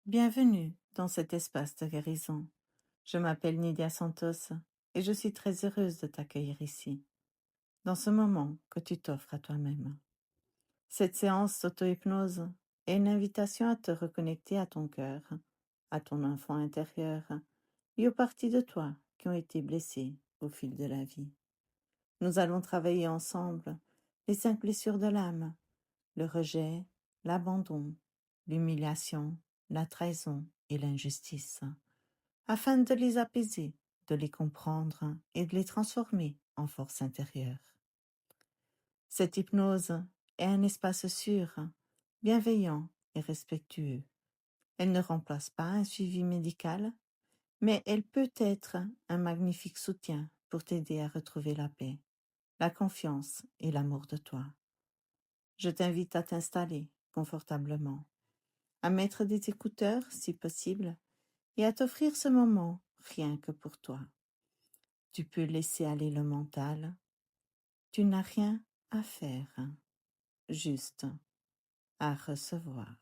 Bienvenue dans cet espace de guérison. Je m'appelle Nydia Santos et je suis très heureuse de t'accueillir ici, dans ce moment que tu t'offres à toi-même. Cette séance d'auto-hypnose est une invitation à te reconnecter à ton cœur, à ton enfant intérieur et aux parties de toi qui ont été blessées au fil de la vie. Nous allons travailler ensemble les 5 blessures de l'âme, le rejet, l'abandon, l'humiliation, la trahison et l'injustice, afin de les apaiser, de les comprendre et de les transformer en force intérieure. Cette hypnose est un espace sûr, bienveillant et respectueux. Elle ne remplace pas un suivi médical, mais elle peut être un magnifique soutien pour t'aider à retrouver la paix, la confiance et l'amour de toi. Je t'invite à t'installer confortablement, à mettre des écouteurs si possible et à t'offrir ce moment rien que pour toi. Tu peux laisser aller le mental. Tu n'as rien à faire, juste à recevoir.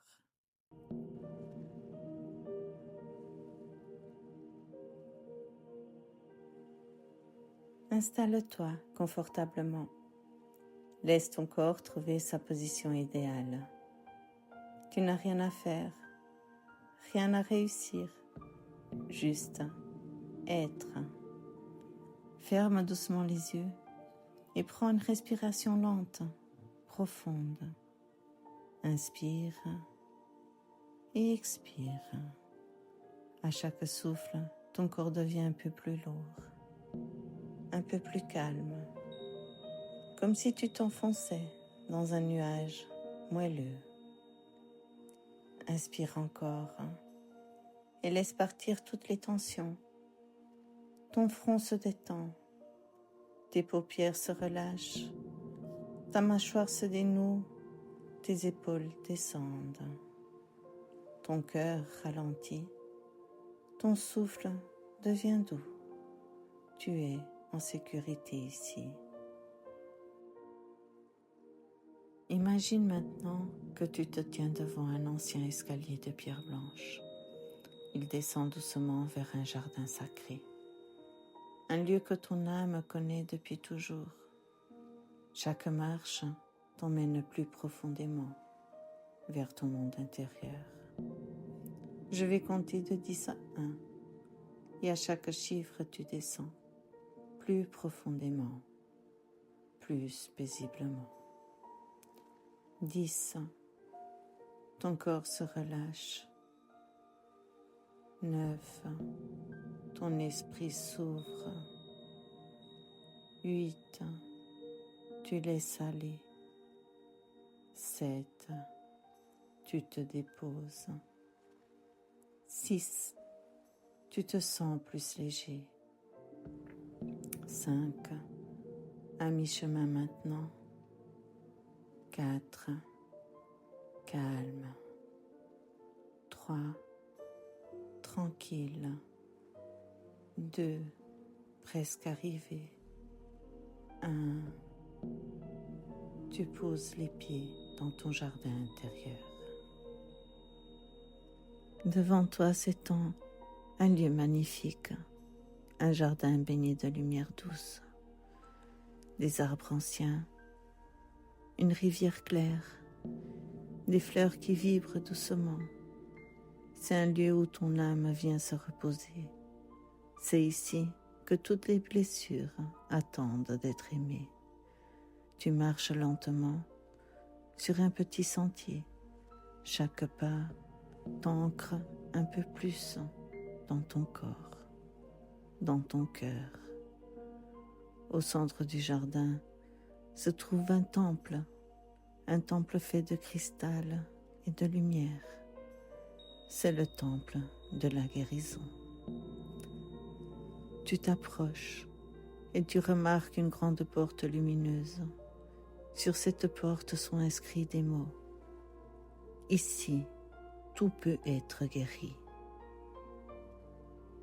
Installe-toi confortablement. Laisse ton corps trouver sa position idéale. Tu n'as rien à faire, rien à réussir, juste être. Ferme doucement les yeux et prends une respiration lente, profonde. Inspire et expire. À chaque souffle, ton corps devient un peu plus lourd, un peu plus calme, comme si tu t'enfonçais dans un nuage moelleux. Inspire encore et laisse partir toutes les tensions. Ton front se détend, tes paupières se relâchent, ta mâchoire se dénoue, tes épaules descendent. Ton cœur ralentit, ton souffle devient doux. Tu es en sécurité ici. Imagine maintenant que tu te tiens devant un ancien escalier de pierre blanche. Il descend doucement vers un jardin sacré, un lieu que ton âme connaît depuis toujours. Chaque marche t'emmène plus profondément vers ton monde intérieur. Je vais compter de 10 à 1 et à chaque chiffre tu descends plus profondément, plus paisiblement. 10. Ton corps se relâche. 9. Ton esprit s'ouvre. 8. Tu laisses aller. 7. Tu te déposes. 6. Tu te sens plus léger. 5. À mi-chemin maintenant. 4. Calme. 3. Tranquille. 2. Presque arrivé. 1. Tu poses les pieds dans ton jardin intérieur. Devant toi s'étend un lieu magnifique, un jardin baigné de lumière douce, des arbres anciens, une rivière claire, des fleurs qui vibrent doucement. C'est un lieu où ton âme vient se reposer. C'est ici que toutes les blessures attendent d'être aimées. Tu marches lentement sur un petit sentier. Chaque pas t'ancre un peu plus dans ton corps, dans ton cœur. Au centre du jardin se trouve un temple fait de cristal et de lumière. C'est le temple de la guérison. Tu t'approches et tu remarques une grande porte lumineuse. Sur cette porte sont inscrits des mots. Ici, tout peut être guéri.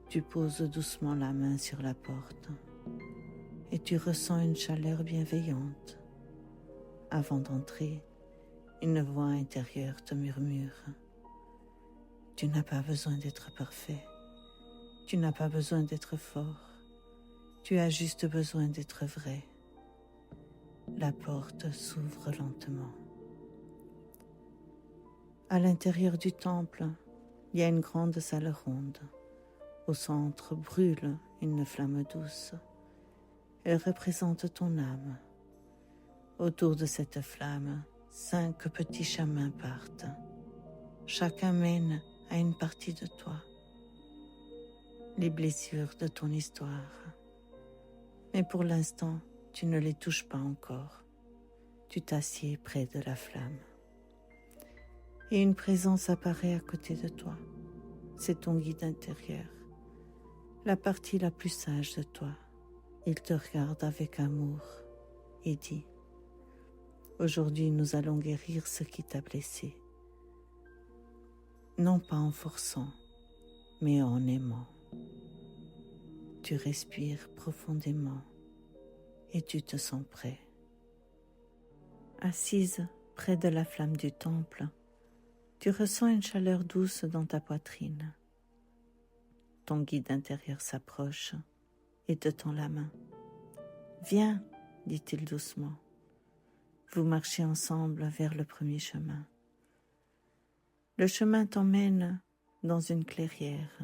Tu poses doucement la main sur la porte et tu ressens une chaleur bienveillante. Avant d'entrer, une voix intérieure te murmure. Tu Tu n'as pas besoin d'être parfait. Tu n'as pas besoin d'être fort. Tu as juste besoin d'être vrai. La porte s'ouvre lentement. À l'intérieur du temple, il y a une grande salle ronde. Au centre brûle une flamme douce. Elle représente ton âme. Autour de cette flamme, 5 petits chemins partent. Chacun mène à une partie de toi. Les blessures de ton histoire. Mais pour l'instant, tu ne les touches pas encore. Tu t'assieds près de la flamme. Et une présence apparaît à côté de toi. C'est ton guide intérieur, la partie la plus sage de toi. Il te regarde avec amour et dit: aujourd'hui, nous allons guérir ce qui t'a blessé. Non pas en forçant, mais en aimant. Tu respires profondément et tu te sens prêt. Assise près de la flamme du temple, tu ressens une chaleur douce dans ta poitrine. Ton guide intérieur s'approche et te tend la main. Viens, dit-il doucement. Vous marchez ensemble vers le premier chemin. Le chemin t'emmène dans une clairière.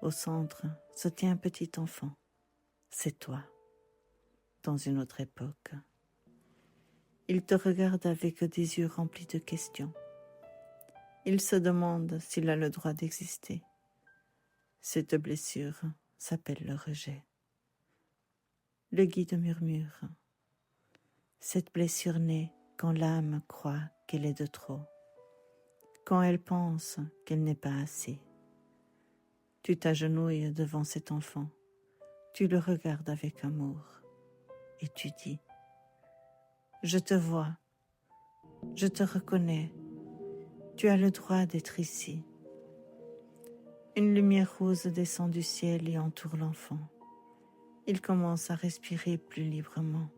Au centre se tient un petit enfant. C'est toi, dans une autre époque. Il te regarde avec des yeux remplis de questions. Il se demande s'il a le droit d'exister. Cette blessure s'appelle le rejet. Le guide murmure. Cette blessure naît quand l'âme croit qu'elle est de trop, quand elle pense qu'elle n'est pas assez. Tu t'agenouilles devant cet enfant, tu le regardes avec amour et tu dis: je te vois, je te reconnais, tu as le droit d'être ici. Une lumière rose descend du ciel et entoure l'enfant. Il commence à respirer plus librement.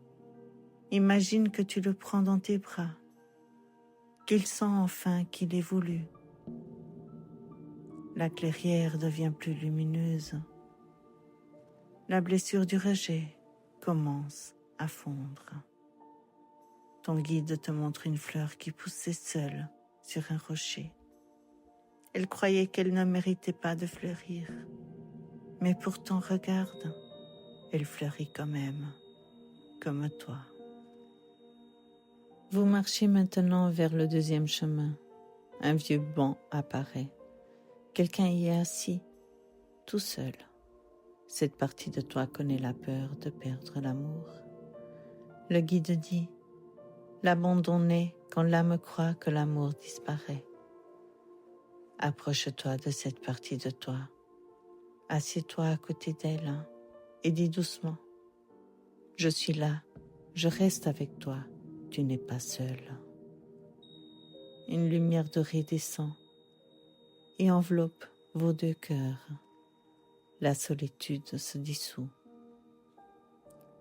Imagine que tu le prends dans tes bras, qu'il sent enfin qu'il est voulu. La clairière devient plus lumineuse. La blessure du rejet commence à fondre. Ton guide te montre une fleur qui poussait seule sur un rocher. Elle croyait qu'elle ne méritait pas de fleurir, mais pourtant regarde, elle fleurit quand même, comme toi. Vous marchez maintenant vers le deuxième chemin. Un vieux banc apparaît. Quelqu'un y est assis, tout seul. Cette partie de toi connaît la peur de perdre l'amour. Le guide dit: l'abandon naît quand l'âme croit que l'amour disparaît. Approche-toi de cette partie de toi. Assieds-toi à côté d'elle et dis doucement: je suis là, je reste avec toi, tu n'es pas seul. Une lumière dorée descend et enveloppe vos 2 cœurs. La solitude se dissout.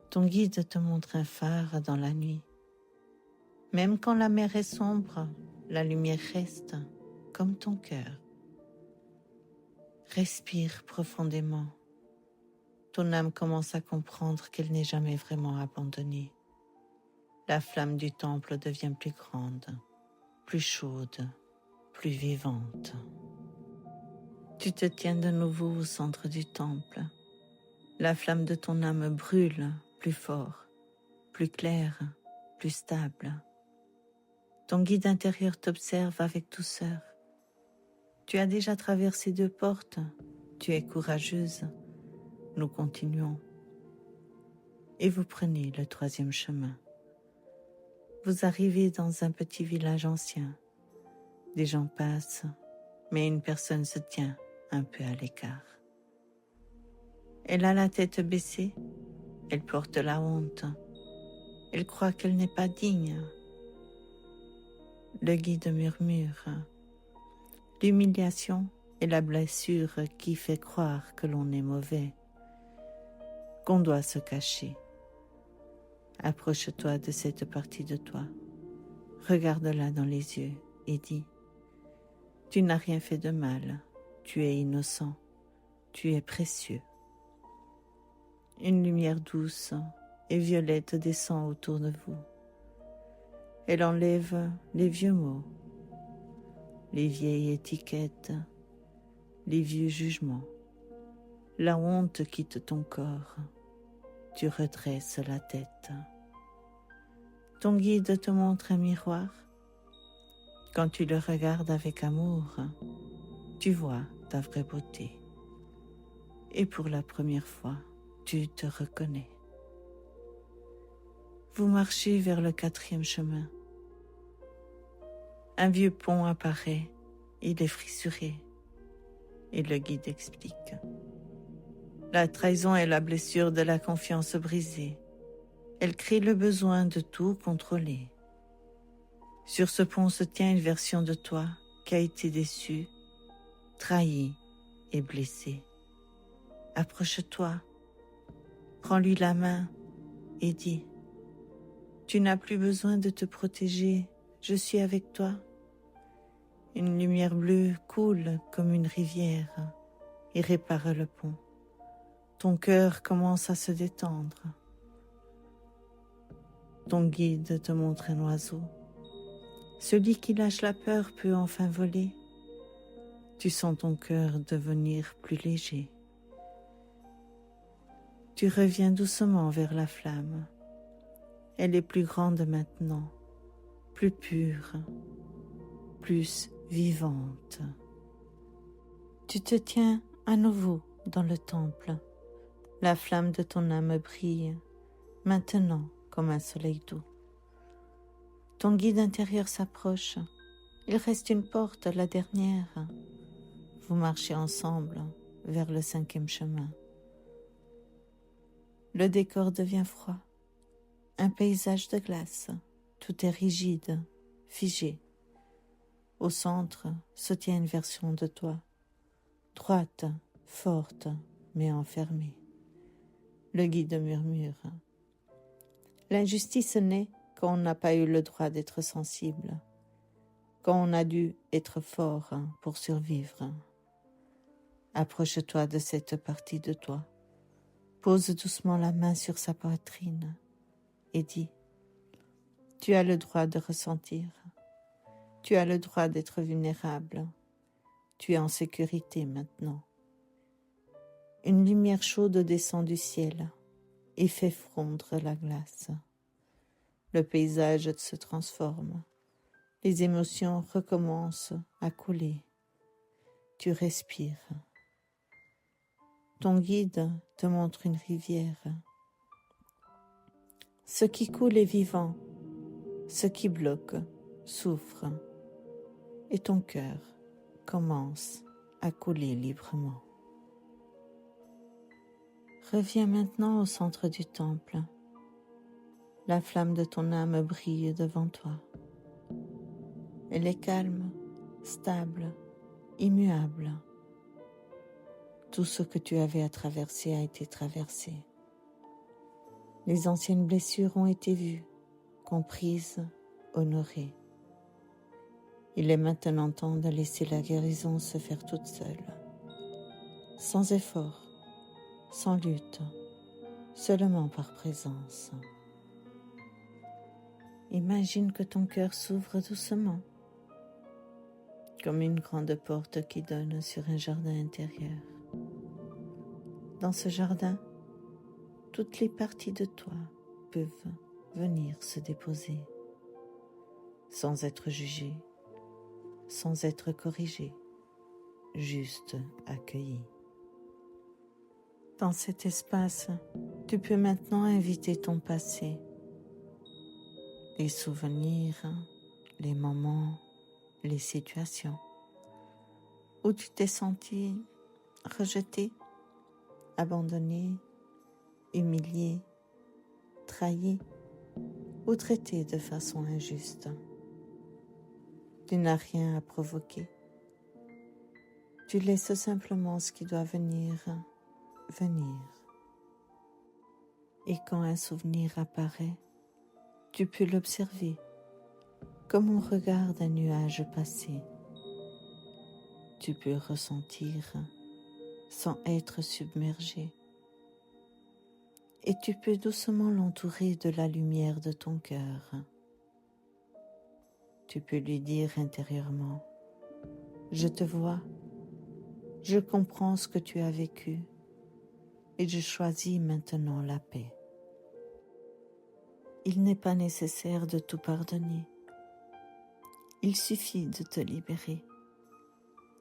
Ton guide te montre un phare dans la nuit. Même quand la mer est sombre, la lumière reste comme ton cœur. Respire profondément. Ton âme commence à comprendre qu'elle n'est jamais vraiment abandonnée. La flamme du temple devient plus grande, plus chaude, plus vivante. Tu te tiens de nouveau au centre du temple. La flamme de ton âme brûle plus fort, plus claire, plus stable. Ton guide intérieur t'observe avec douceur. Tu as déjà traversé 2 portes, tu es courageuse. Nous continuons. Et vous prenez le 3e chemin. Vous arrivez dans un petit village ancien. Des gens passent, mais une personne se tient un peu à l'écart. Elle a la tête baissée, elle porte la honte. Elle croit qu'elle n'est pas digne. Le guide murmure: l'humiliation est la blessure qui fait croire que l'on est mauvais, qu'on doit se cacher. Approche-toi de cette partie de toi, regarde-la dans les yeux et dis: Tu n'as rien fait de mal, tu es innocent, tu es précieux. Une lumière douce et violette descend autour de vous. Elle enlève les vieux mots, les vieilles étiquettes, les vieux jugements. La honte quitte ton corps, tu redresses la tête. Ton guide te montre un miroir. Quand tu le regardes avec amour, tu vois ta vraie beauté. Et pour la première fois, tu te reconnais. Vous marchez vers le 4e chemin. Un vieux pont apparaît, il est fissuré. Et le guide explique. La trahison est la blessure de la confiance brisée. Elle crée le besoin de tout contrôler. Sur ce pont se tient une version de toi qui a été déçue, trahie et blessée. Approche-toi, prends-lui la main et dis « Tu n'as plus besoin de te protéger, je suis avec toi ». Une lumière bleue coule comme une rivière et répare le pont. Ton cœur commence à se détendre. Ton guide te montre un oiseau. Celui qui lâche la peur peut enfin voler. Tu sens ton cœur devenir plus léger. Tu reviens doucement vers la flamme. Elle est plus grande maintenant, plus pure, plus vivante. Tu te tiens à nouveau dans le temple. La flamme de ton âme brille, maintenant comme un soleil doux. Ton guide intérieur s'approche. Il reste une porte, la dernière. Vous marchez ensemble vers le 5e chemin. Le décor devient froid. Un paysage de glace. Tout est rigide, figé. Au centre se tient une version de toi. Droite, forte, mais enfermée. Le guide murmure. L'injustice naît quand on n'a pas eu le droit d'être sensible, quand on a dû être fort pour survivre. Approche-toi de cette partie de toi, pose doucement la main sur sa poitrine et dis « Tu as le droit de ressentir, tu as le droit d'être vulnérable, tu es en sécurité maintenant. » Une lumière chaude descend du ciel et fait fondre la glace. Le paysage se transforme. Les émotions recommencent à couler. Tu respires. Ton guide te montre une rivière. Ce qui coule est vivant, ce qui bloque souffre. Et ton cœur commence à couler librement. Reviens maintenant au centre du temple. La flamme de ton âme brille devant toi. Elle est calme, stable, immuable. Tout ce que tu avais à traverser a été traversé. Les anciennes blessures ont été vues, comprises, honorées. Il est maintenant temps de laisser la guérison se faire toute seule, sans effort, sans lutte, seulement par présence. Imagine que ton cœur s'ouvre doucement, comme une grande porte qui donne sur un jardin intérieur. Dans ce jardin, toutes les parties de toi peuvent venir se déposer, sans être jugées, sans être corrigées, juste accueillies. Dans cet espace, tu peux maintenant inviter ton passé, les souvenirs, les moments, les situations où tu t'es senti rejeté, abandonné, humilié, trahi ou traité de façon injuste. Tu n'as rien à provoquer. Tu laisses simplement ce qui doit venir, venir. Et quand un souvenir apparaît, tu peux l'observer comme on regarde un nuage passer. Tu peux ressentir sans être submergé. Et tu peux doucement l'entourer de la lumière de ton cœur. Tu peux lui dire intérieurement, je te vois, je comprends ce que tu as vécu et je choisis maintenant la paix. Il n'est pas nécessaire de tout pardonner. Il suffit de te libérer,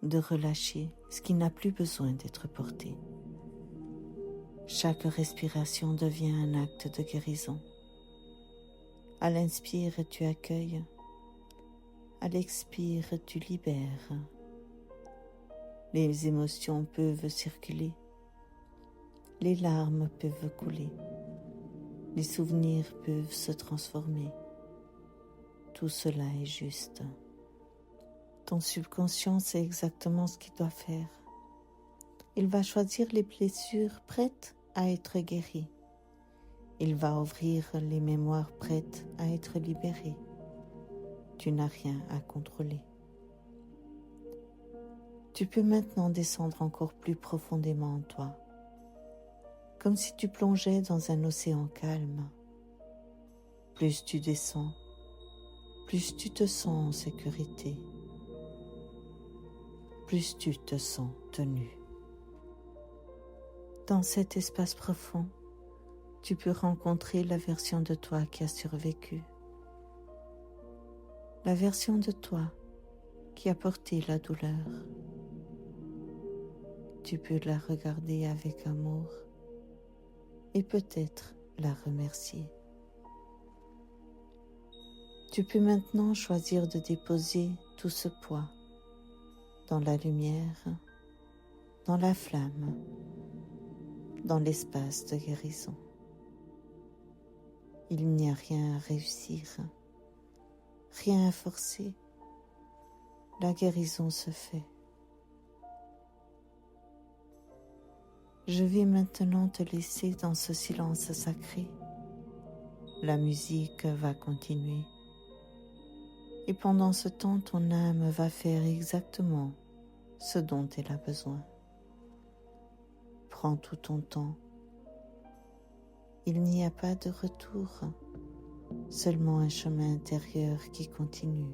de relâcher ce qui n'a plus besoin d'être porté. Chaque respiration devient un acte de guérison. À l'inspire, tu accueilles. À l'expire, tu libères. Les émotions peuvent circuler. Les larmes peuvent couler. Les souvenirs peuvent se transformer. Tout cela est juste. Ton subconscient sait exactement ce qu'il doit faire. Il va choisir les blessures prêtes à être guéries. Il va ouvrir les mémoires prêtes à être libérées. Tu n'as rien à contrôler. Tu peux maintenant descendre encore plus profondément en toi, comme si tu plongeais dans un océan calme. Plus tu descends, plus tu te sens en sécurité, plus tu te sens tenu. Dans cet espace profond, tu peux rencontrer la version de toi qui a survécu, la version de toi qui a porté la douleur. Tu peux la regarder avec amour et peut-être la remercier. Tu peux maintenant choisir de déposer tout ce poids dans la lumière, dans la flamme, dans l'espace de guérison. Il n'y a rien à réussir, rien à forcer. La guérison se fait. Je vais maintenant te laisser dans ce silence sacré. La musique va continuer. Et pendant ce temps, ton âme va faire exactement ce dont elle a besoin. Prends tout ton temps. Il n'y a pas de retour, seulement un chemin intérieur qui continue.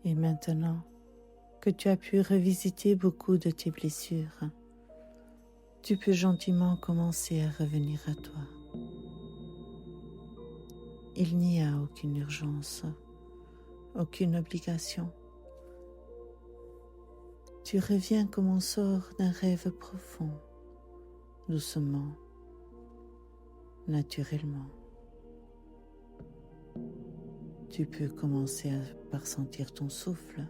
Et maintenant que tu as pu revisiter beaucoup de tes blessures, tu peux gentiment commencer à revenir à toi. Il n'y a aucune urgence, aucune obligation. Tu reviens comme on sort d'un rêve profond, doucement, naturellement. Tu peux commencer par sentir ton souffle,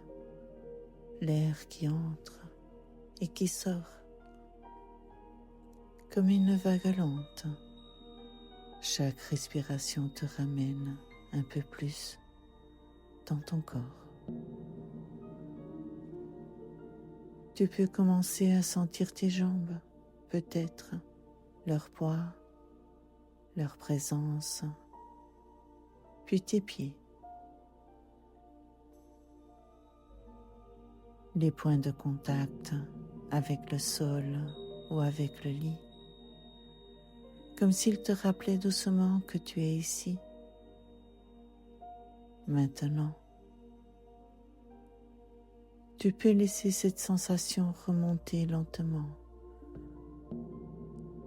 l'air qui entre et qui sort, comme une vague lente. Chaque respiration te ramène un peu plus dans ton corps. Tu peux commencer à sentir tes jambes, peut-être leur poids, leur présence, puis tes pieds. Les points de contact avec le sol ou avec le lit, comme s'il te rappelait doucement que tu es ici, maintenant. Tu peux laisser cette sensation remonter lentement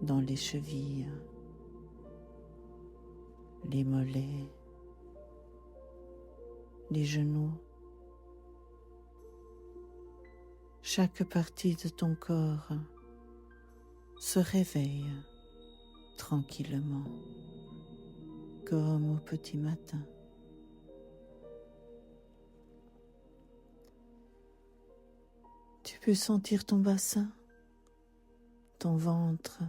dans les chevilles, les mollets, les genoux. Chaque partie de ton corps se réveille tranquillement, comme au petit matin. Tu peux sentir ton bassin, ton ventre,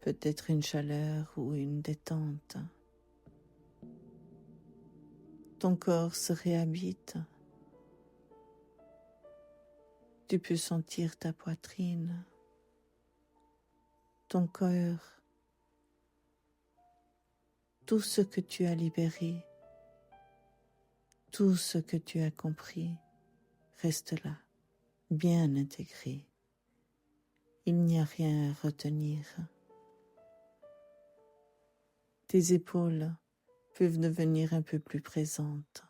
peut-être une chaleur ou une détente. Ton corps se réhabite. Tu peux sentir ta poitrine, ton cœur, tout ce que tu as libéré, tout ce que tu as compris reste là, bien intégré. Il n'y a rien à retenir. Tes épaules peuvent devenir un peu plus présentes.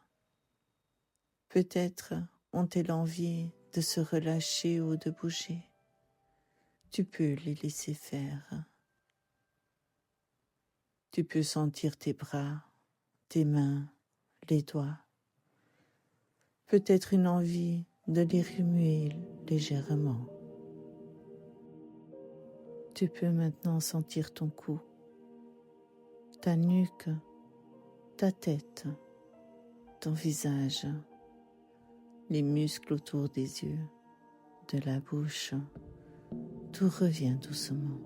Peut-être ont-elles envie de se relâcher ou de bouger. Tu peux les laisser faire. Tu peux sentir tes bras, tes mains, les doigts. Peut-être une envie de les remuer légèrement. Tu peux maintenant sentir ton cou, ta nuque, ta tête, ton visage, les muscles autour des yeux, de la bouche. Tout revient doucement.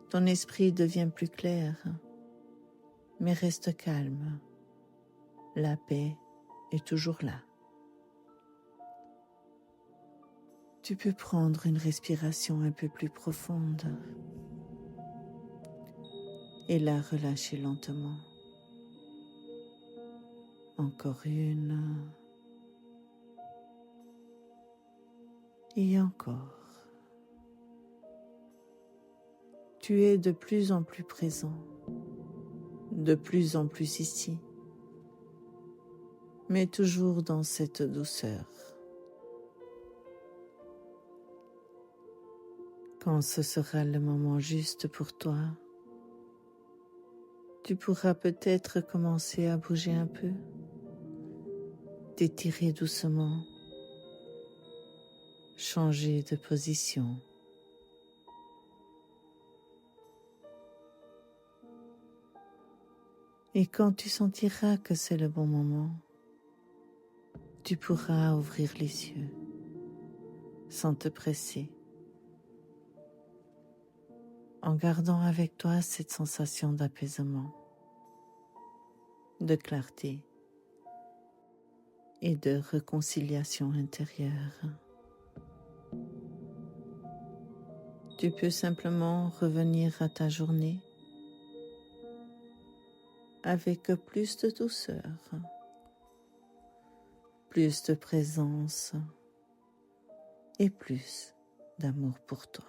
Ton esprit devient plus clair, mais reste calme. La paix est toujours là. Tu peux prendre une respiration un peu plus profonde et la relâcher lentement. Encore une. Et encore. Tu es de plus en plus présent, de plus en plus ici, mais toujours dans cette douceur. Quand ce sera le moment juste pour toi, tu pourras peut-être commencer à bouger un peu, t'étirer doucement, changer de position. Et quand tu sentiras que c'est le bon moment, tu pourras ouvrir les yeux sans te presser, en gardant avec toi cette sensation d'apaisement, de clarté et de réconciliation intérieure. Tu peux simplement revenir à ta journée avec plus de douceur, plus de présence et plus d'amour pour toi.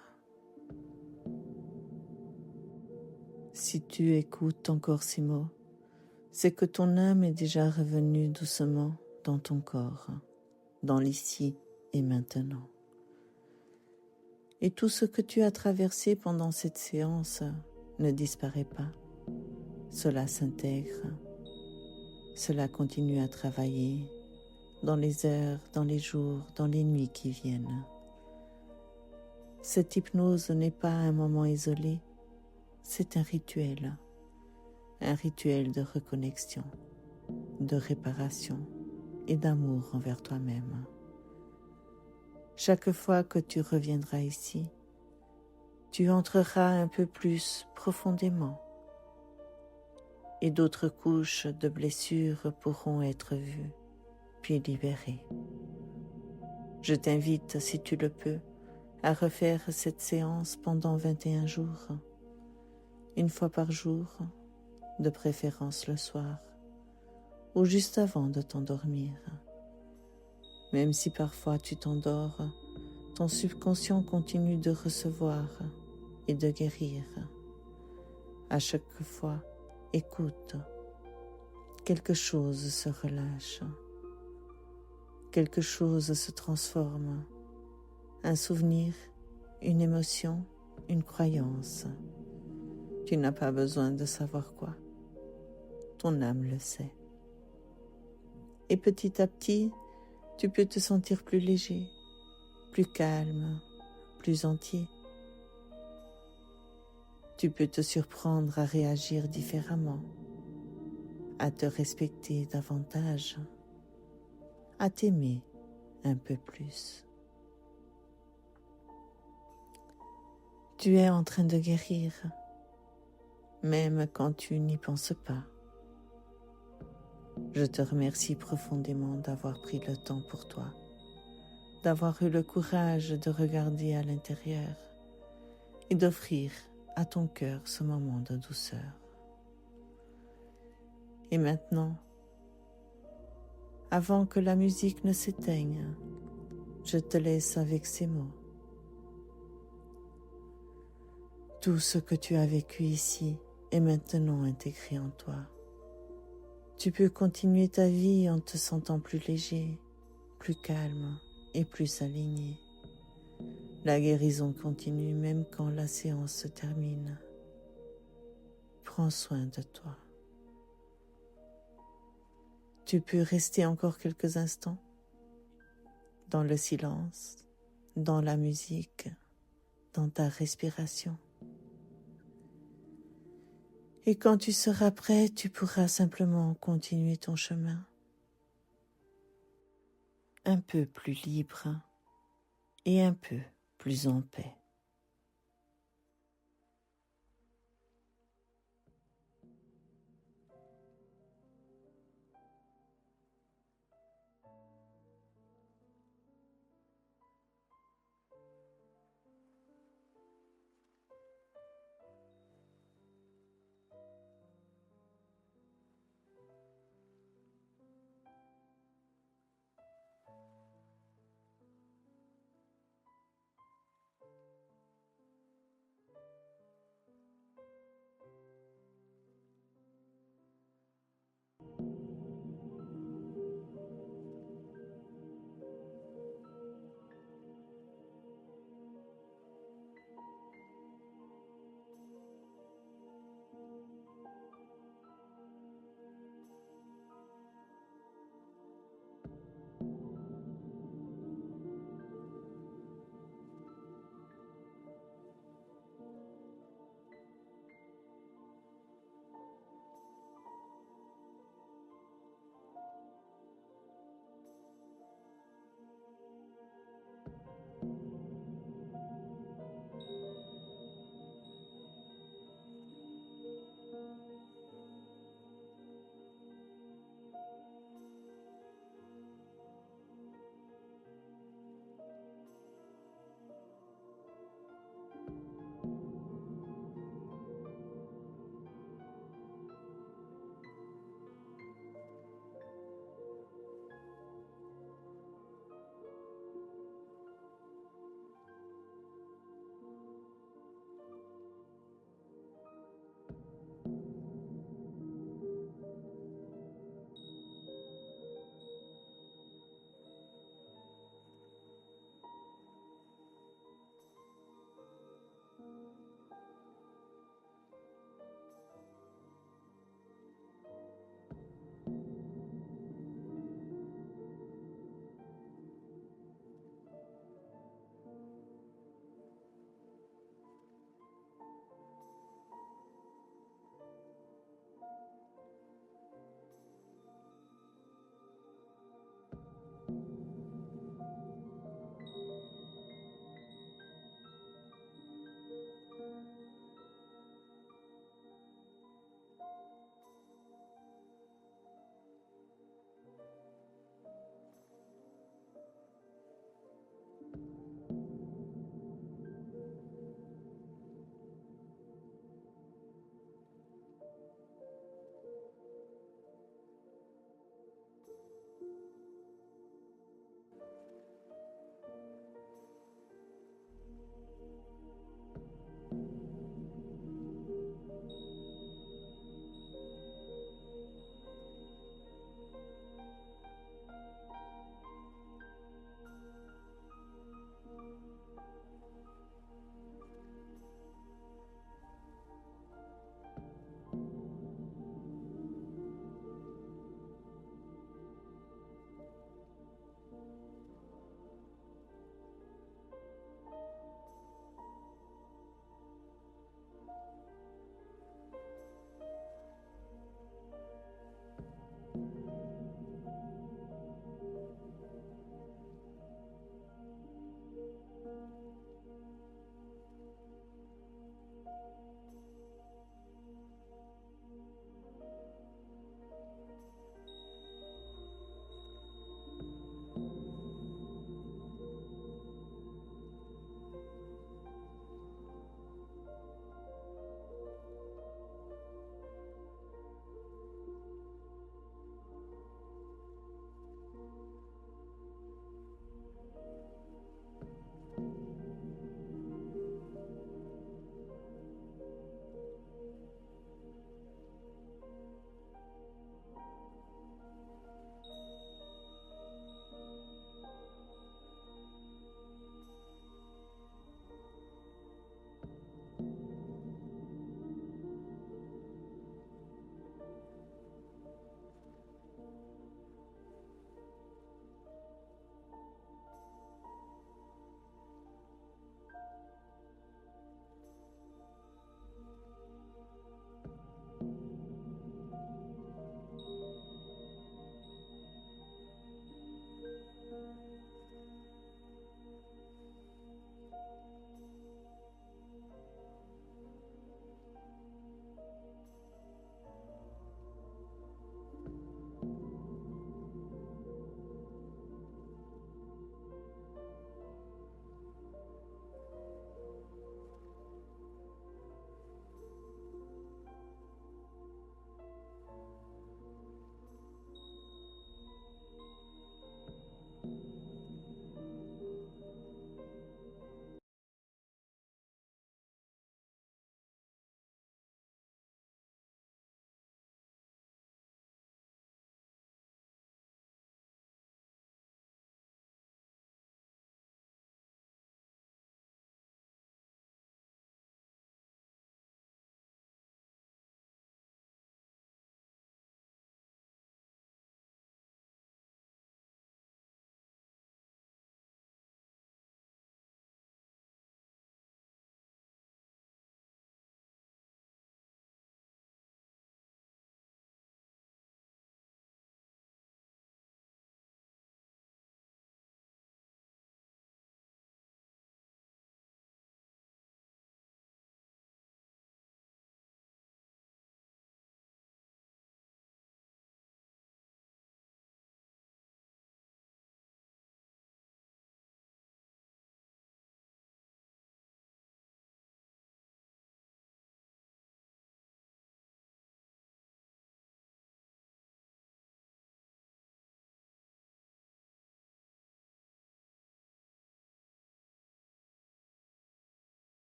Si tu écoutes encore ces mots, c'est que ton âme est déjà revenue doucement dans ton corps, dans l'ici et maintenant. Et tout ce que tu as traversé pendant cette séance ne disparaît pas. Cela s'intègre, cela continue à travailler dans les heures, dans les jours, dans les nuits qui viennent. Cette hypnose n'est pas un moment isolé, c'est un rituel de reconnexion, de réparation et d'amour envers toi-même. Chaque fois que tu reviendras ici, tu entreras un peu plus profondément et d'autres couches de blessures pourront être vues, puis libérées. Je t'invite, si tu le peux, à refaire cette séance pendant 21 jours, une fois par jour, de préférence le soir, ou juste avant de t'endormir. Même si parfois tu t'endors, ton subconscient continue de recevoir et de guérir. À chaque fois, écoute, quelque chose se relâche, quelque chose se transforme, un souvenir, une émotion, une croyance. Tu n'as pas besoin de savoir quoi, ton âme le sait. Et petit à petit, tu peux te sentir plus léger, plus calme, plus entier. Tu peux te surprendre à réagir différemment, à te respecter davantage, à t'aimer un peu plus. Tu es en train de guérir, même quand tu n'y penses pas. Je te remercie profondément d'avoir pris le temps pour toi, d'avoir eu le courage de regarder à l'intérieur et d'offrir à ton cœur ce moment de douceur. Et maintenant, avant que la musique ne s'éteigne, je te laisse avec ces mots. Tout ce que tu as vécu ici est maintenant intégré en toi. Tu peux continuer ta vie en te sentant plus léger, plus calme et plus aligné. La guérison continue même quand la séance se termine. Prends soin de toi. Tu peux rester encore quelques instants dans le silence, dans la musique, dans ta respiration. Et quand tu seras prêt, tu pourras simplement continuer ton chemin, un peu plus libre et un peu plus en paix.